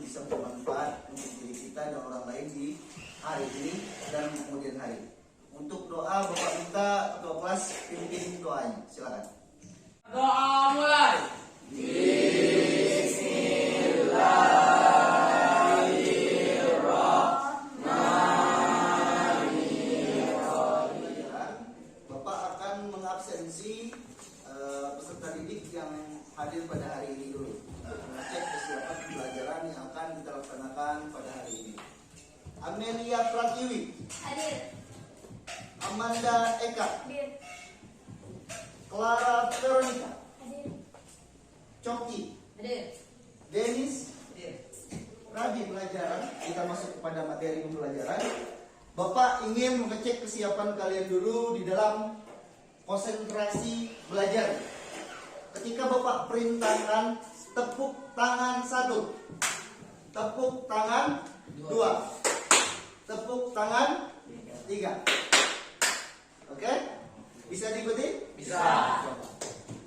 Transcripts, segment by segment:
bisa bermanfaat untuk diri kita dan orang lain di hari ini dan kemudian hari. Untuk doa, Bapak minta ketua kelas pimpin doanya. Silakan. Doa mulai. Bapak akan mengabsensi peserta didik yang hadir pada hari ini dulu. Mengecek kesiapan pembelajaran yang akan kita laksanakan pada hari ini. Amelia Pratiwi. Hadir. Amanda Eka. Hadir. Clara Veronica. Hadir. Coki. Hadir. Dennis. Rabi pelajaran. Kita masuk kepada materi pembelajaran. Bapak ingin mengecek kesiapan kalian dulu di dalam konsentrasi belajar. Ketika Bapak perintahkan tepuk tangan 1, tepuk tangan 2, tepuk tangan 3. Oke? Bisa diikuti? Bisa.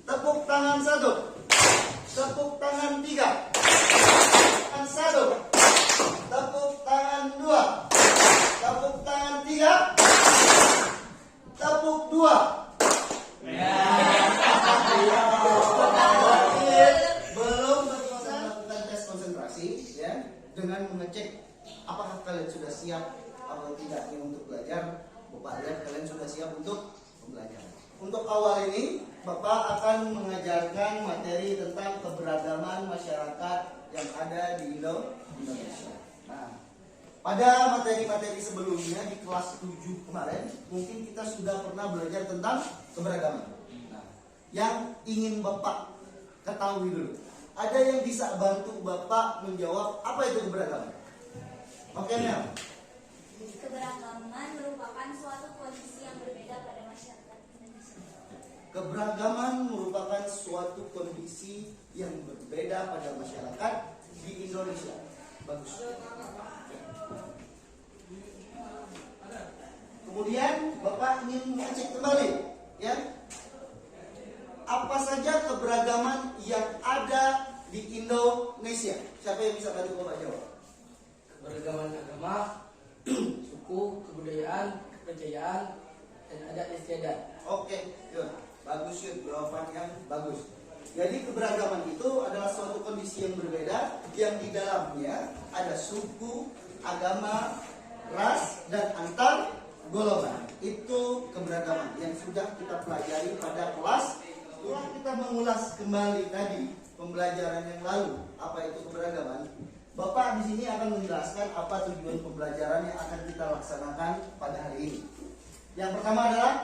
Tepuk tangan 1, tepuk tangan 3, tangan 1, tepuk tangan 2, tepuk tangan 3, tepuk 2. Belum bisa melakukan tes konsentrasi ya, dengan mengecek apakah kalian sudah siap atau tidaknya untuk belajar. Bapak lihat kalian sudah siap untuk pembelajaran. Untuk awal ini Bapak akan mengajarkan materi tentang keberagaman masyarakat yang ada di Indonesia. Nah, pada materi-materi sebelumnya di kelas 7 kemarin mungkin kita sudah pernah belajar tentang keberagaman. Nah, yang ingin Bapak ketahui dulu, ada yang bisa bantu Bapak menjawab apa itu keberagaman? Oke, Mel. Keberagaman merupakan suatu kondisi yang berbeda pada masyarakat Indonesia. Keberagaman merupakan suatu kondisi yang berbeda pada masyarakat di Indonesia. Bagus. Kemudian Bapak ingin mengecek kembali, ya, apa saja keberagaman yang ada di Indonesia? Siapa yang bisa bantu Bapak jawab? Keberagaman agama, suku, kebudayaan, kepercayaan, dan adat istiadat. Oke, yuk. Bagus, yuk. Jawaban yang bagus. Jadi keberagaman itu adalah suatu kondisi yang berbeda yang di dalamnya ada suku, agama, ras, dan antar golongan. Itu keberagaman yang sudah kita pelajari pada kelas. Setelah kita mengulas kembali tadi pembelajaran yang lalu, apa itu keberagaman, Bapak di sini akan menjelaskan apa tujuan pembelajaran yang akan kita laksanakan pada hari ini. Yang pertama adalah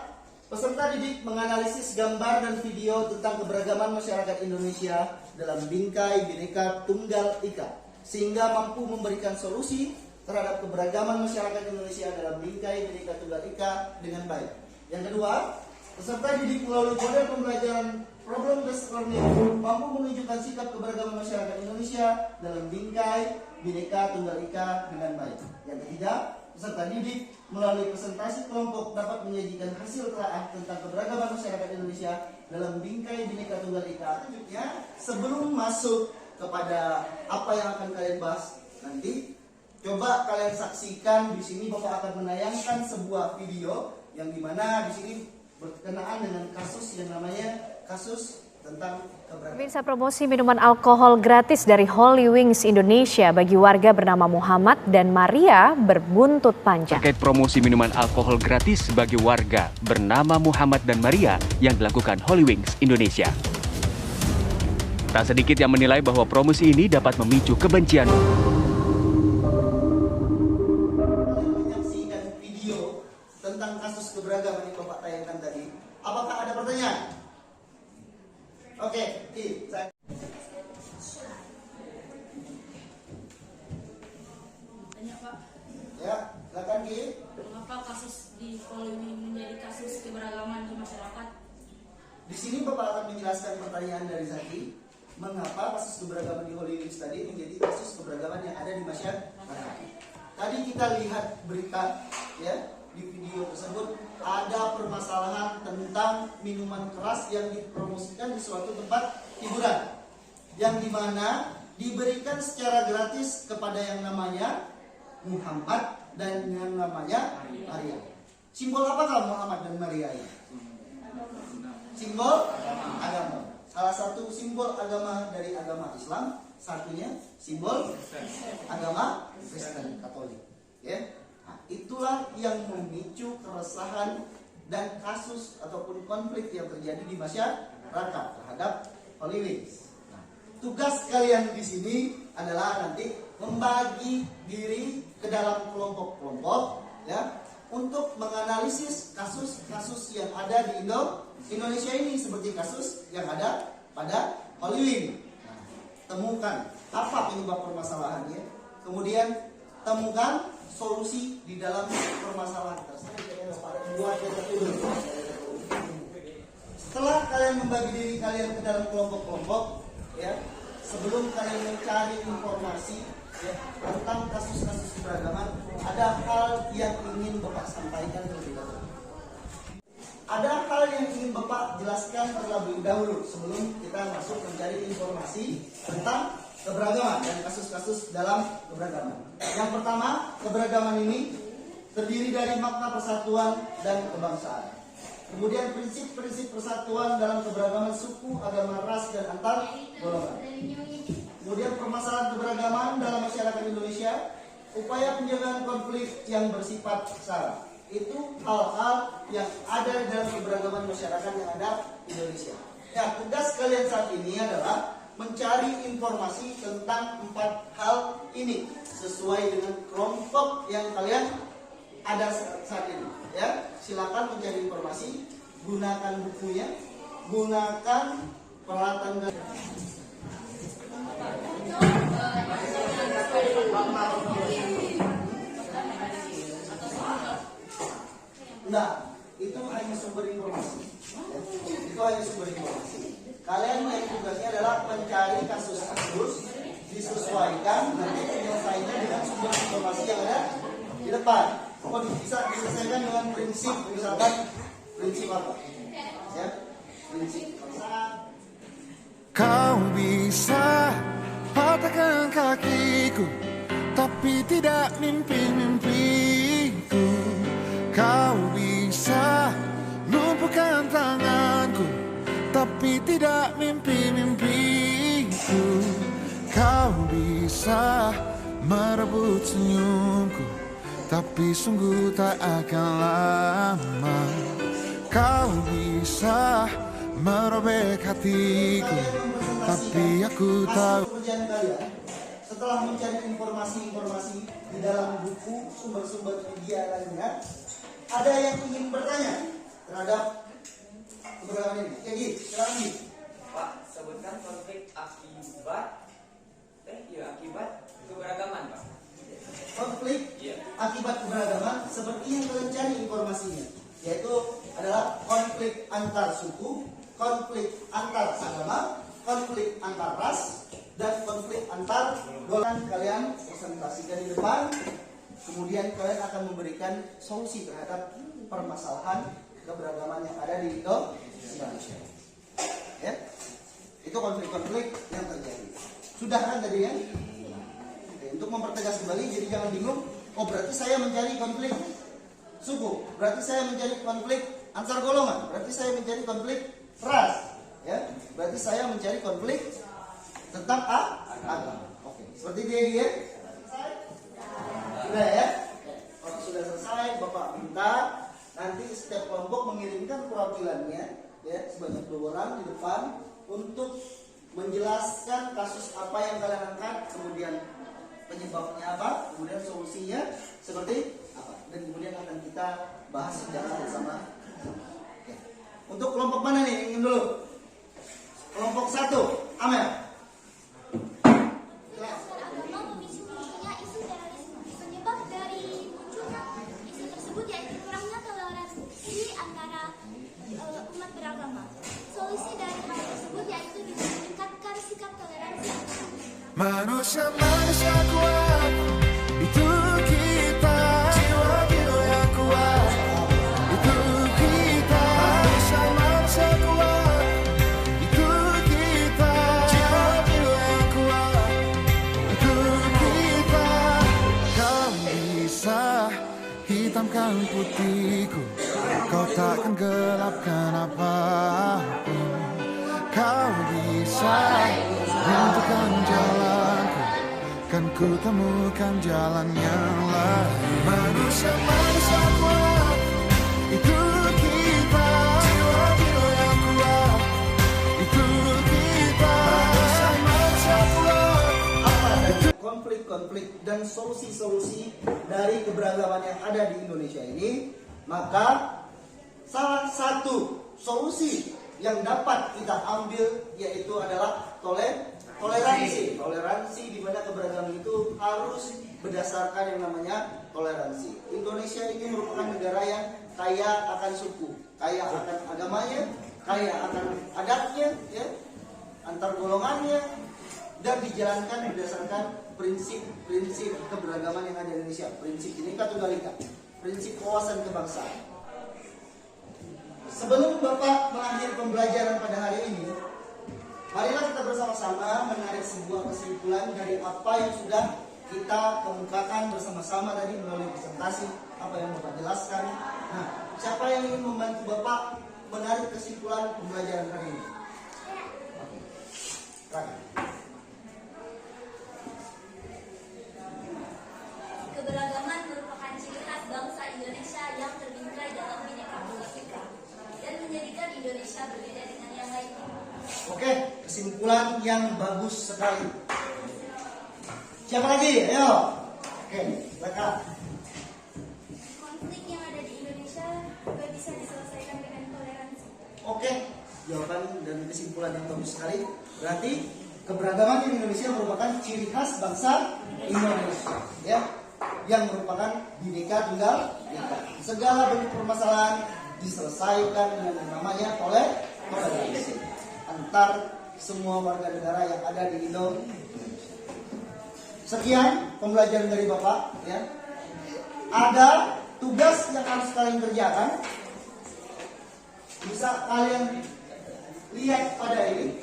peserta didik menganalisis gambar dan video tentang keberagaman masyarakat Indonesia dalam bingkai Bhinneka Tunggal Ika, sehingga mampu memberikan solusi terhadap keberagaman masyarakat Indonesia dalam bingkai Bhinneka Tunggal Ika dengan baik. Yang kedua, peserta didik melalui model pembelajaran problem based learning mampu menunjukkan sikap keberagaman masyarakat Indonesia dalam bingkai Bhinneka Tunggal Ika dengan baik. Yang ketiga, peserta didik melalui presentasi kelompok dapat menyajikan hasil telaah tentang keberagaman masyarakat Indonesia dalam bingkai Bhinneka Tunggal Ika. Selanjutnya, sebelum masuk kepada apa yang akan kalian bahas nanti, coba kalian saksikan di sini. Bapak akan menayangkan sebuah video yang dimana di sini berkenaan dengan kasus yang namanya kasus tentang keberagaman. Pemirsa, promosi minuman alkohol gratis dari Holy Wings Indonesia bagi warga bernama Muhammad dan Maria berbuntut panjang. Terkait promosi minuman alkohol gratis bagi warga bernama Muhammad dan Maria yang dilakukan Holy Wings Indonesia. Tak sedikit yang menilai bahwa promosi ini dapat memicu kebencian. Menyaksikan video tentang kasus keberagaman yang Bapak tayangkan tadi, apakah ada pertanyaan? Oke, saya Tanya Pak, ya, silakan Ki. mengapa kasus di Holy Wings menjadi kasus keberagaman di masyarakat? Di sini Bapak akan menjelaskan pertanyaan dari Zaki, mengapa kasus keberagaman di Holy Wings tadi menjadi kasus keberagaman yang ada di masyarakat. Tadi kita lihat berita, ya, di video tersebut ada permasalahan tentang minuman keras yang dipromosikan di suatu tempat hiburan, yang dimana diberikan secara gratis kepada yang namanya Muhammad dan yang namanya Maria. Simbol apakah Muhammad dan Maria ini? Simbol agama. Salah satu simbol agama dari agama Islam, satunya simbol agama Kristen Katolik. Ya, nah, itulah yang memicu keresahan dan kasus ataupun konflik yang terjadi di masyarakat terhadap Holy Wings. Nah, tugas kalian di sini adalah nanti membagi diri ke dalam kelompok-kelompok, ya, untuk menganalisis kasus-kasus yang ada di Indonesia ini, seperti kasus yang ada pada Holy Wing. Nah, temukan apa penyebab permasalahannya, kemudian temukan solusi di dalam permasalahan tersebut. Setelah kalian membagi diri kalian ke dalam kelompok-kelompok, ya, sebelum kalian mencari informasi, ya, tentang kasus-kasus keberagaman, ada hal yang ingin Bapak sampaikan terlebih dahulu. Ada hal yang ingin Bapak jelaskan terlebih dahulu sebelum kita masuk mencari informasi tentang keberagaman dan kasus-kasus dalam keberagaman. Yang pertama, keberagaman ini terdiri dari makna persatuan dan kebangsaan. Kemudian prinsip-prinsip persatuan dalam keberagaman suku, agama, ras, dan antar golongan. Kemudian permasalahan keberagaman dalam masyarakat Indonesia, upaya penjagaan konflik yang bersifat sara. Itu hal-hal yang ada di dalam keberagaman masyarakat yang ada di Indonesia. Ya, tugas kalian saat ini adalah mencari informasi tentang 4 hal ini sesuai dengan kelompok yang kalian ada saat ini. Ya, silakan mencari informasi, gunakan bukunya, gunakan peralatan dan Nah, itu hanya sumber informasi. Itu hanya sumber informasi. Kalian yang tugasnya adalah mencari kasus-kasus, disesuaikan, nanti penyelesaiannya dengan sumber informasi yang ada di depan. Oh, bisa diselesaikan dengan prinsip, misalkan prinsip apa? Ya, prinsip perasaan. Kau bisa patahkan kakiku, tapi tidak mimpi-mimpiku. Kau bisa lumpuhkan tanganku, tapi tidak mimpi-mimpiku. Kau bisa merebut senyumku, tapi sungguh tak akan lama. Kau bisa merobek hatiku, tapi aku tahu. Setelah mencari informasi-informasi di dalam buku, sumber-sumber media lainnya, ada yang ingin bertanya terhadap keberagaman ini. Jadi, sekarang Pak, sebutkan konflik akibat keberagaman, Pak. Konflik akibat keberagaman seperti yang kalian cari informasinya, yaitu adalah konflik antar suku, konflik antar agama, konflik antar ras, dan konflik antar golongan. Kalian presentasikan di depan, kemudian kalian akan memberikan solusi terhadap permasalahan keberagaman yang ada di Indonesia. Ya, itu konflik-konflik yang terjadi. Sudah kan tadi ya? Oke, untuk mempertegas kembali, jadi jangan bingung. Oh, berarti saya mencari konflik suku, berarti saya mencari konflik antar golongan, berarti saya mencari konflik ras, ya, berarti saya mencari konflik tentang agama. Oke, seperti dia ya. Sudah ya? Kalau sudah selesai, Bapak minta nanti setiap kelompok mengirimkan perwakilannya, ya, sebanyak 2 orang di depan untuk menjelaskan kasus apa yang kalian angkat, kemudian penyebabnya apa, kemudian solusinya seperti apa, dan kemudian akan kita bahas secara bersama. Oke. Untuk kelompok mana nih? Ingin dulu. Kelompok 1, Amel. Agama memicu-micinya isu terorisme. Penyebab dari munculnya isu tersebut yaitu kurangnya toleransi antara umat beragama. Solusi dari hal tersebut yaitu dengan meningkatkan sikap toleransi. Manusia kuat, itu kita. Jiwa yang kuat, itu kita. Manusia kuat, itu kita. Jiwa yang kuat, Kau takkan gelapkan apapun. Kau bisa rindukan jalanku, kan ku temukan jalan yang lain. Manusia-manusia kuat, itu kita. Jiwa-jiwa yang kuat, itu kita. Manusia-manusia kuat. Apa dari konflik-konflik dan solusi-solusi dari keberagaman yang ada di Indonesia ini, maka salah satu solusi yang dapat kita ambil yaitu adalah toleransi. Toleransi di mana keberagaman itu harus berdasarkan yang namanya toleransi. Indonesia ini merupakan negara yang kaya akan suku, kaya akan agamanya, kaya akan adatnya, ya, antar golongannya, dan dijalankan berdasarkan prinsip-prinsip keberagaman yang ada di Indonesia. Prinsip Bhinneka Tunggal Ika, prinsip wawasan kebangsaan. Sebelum Bapak mengakhiri pembelajaran pada hari ini, marilah kita bersama-sama menarik sebuah kesimpulan dari apa yang sudah kita kemukakan bersama-sama tadi melalui presentasi, apa yang Bapak jelaskan. Nah, siapa yang ingin membantu Bapak menarik kesimpulan pembelajaran hari ini? Raka. Keberagaman merupakan ciri khas bangsa Indonesia yang terbingkai dalam Bhinneka Tunggal Ika dan menjadikan Indonesia berbeda dengan yang lainnya. Oke, kesimpulan yang bagus sekali. Siapa lagi? Ayo. Oke, Raka. Konflik yang ada di Indonesia juga bisa diselesaikan dengan toleransi. Oke, jawaban dan kesimpulan yang bagus sekali. Berarti keberagaman di Indonesia merupakan ciri khas bangsa Indonesia, ya, yang merupakan Bhinneka Tunggal Ika. Segala bentuk permasalahan diselesaikan dengan yang namanya toleransi antar semua warga negara yang ada di Indonesia. Sekian pembelajaran dari Bapak, ya. Ada tugas yang harus kalian kerjakan. Bisa kalian lihat pada ini,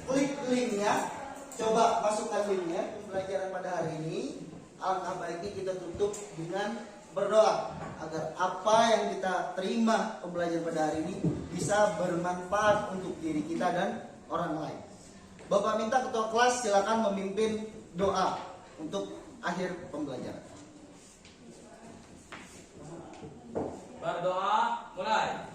klik linknya, coba masukkan linknya. Pembelajaran pada hari ini, alangkah baiknya kita tutup dengan berdoa agar apa yang kita terima pembelajaran pada hari ini bisa bermanfaat untuk diri kita dan orang lain. Bapak minta ketua kelas silakan memimpin doa untuk akhir pembelajaran. Berdoa, mulai.